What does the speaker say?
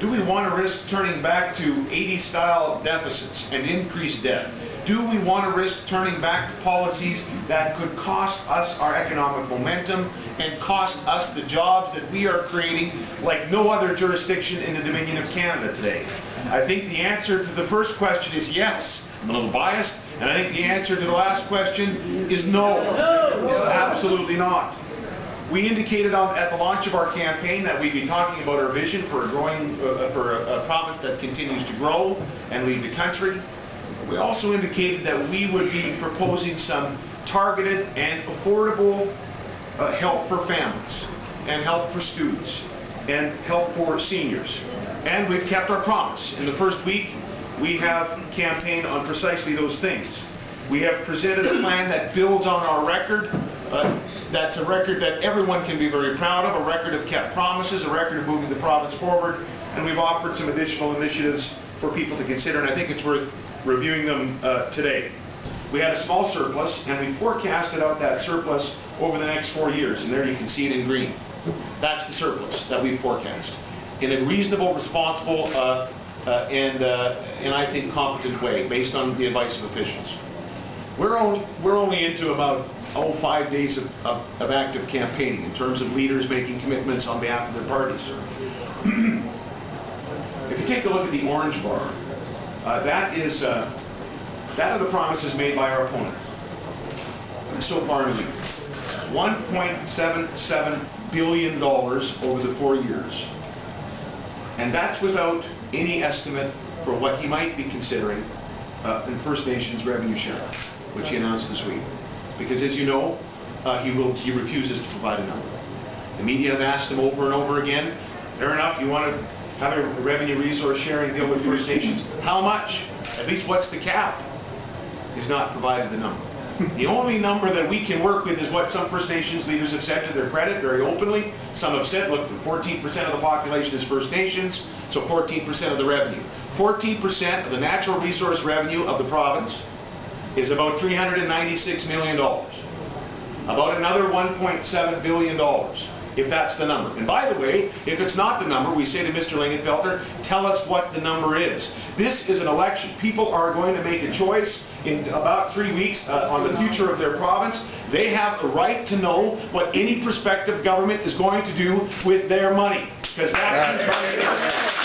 Do we want to risk turning back to 80s-style deficits and increased debt? Do we want to risk turning back to policies that could cost us our economic momentum and cost us the jobs that we are creating like no other jurisdiction in the Dominion of Canada today? I think the answer to the first question is yes. I'm a little biased. And I think the answer to the last question is no. It's absolutely not. We indicated at the launch of our campaign that we'd be talking about our vision for a province that continues to grow and lead the country. We also indicated that we would be proposing some targeted and affordable help for families, and help for students, and help for seniors. And we've kept our promise. In the first week, we have campaigned on precisely those things. We have presented a plan that builds on our record. That's a record that everyone can be very proud of, a record of kept promises, a record of moving the province forward, and we've offered some additional initiatives for people to consider, and I think it's worth reviewing them today. We had a small surplus, and we forecasted out that surplus over the next 4 years, and there you can see it in green. That's the surplus that we forecast in a reasonable, responsible, and I think competent way, based on the advice of officials. We're only into about 5 days of active campaigning in terms of leaders making commitments on behalf of their parties. If you take a look at the orange bar, that are the promises made by our opponent so far in the year. $1.77 billion over the 4 years. And that's without any estimate for what he might be considering in First Nations revenue sharing, which he announced this week. Because as you know, he refuses to provide a number. The media have asked him over and over again, fair enough, you want to have a revenue resource sharing deal with First Nations. How much? At least what's the cap? He's not provided the number. The only number that we can work with is what some First Nations leaders have said to their credit very openly. Some have said, look, 14% of the population is First Nations, so 14% of the revenue. 14% of the natural resource revenue of the province is about $396 million. About another $1.7 billion, if that's the number. And by the way, if it's not the number, we say to Mr. Lingenfelter, tell us what the number is. This is an election. People are going to make a choice in about 3 weeks on the future of their province. They have a right to know what any prospective government is going to do with their money, because that is right.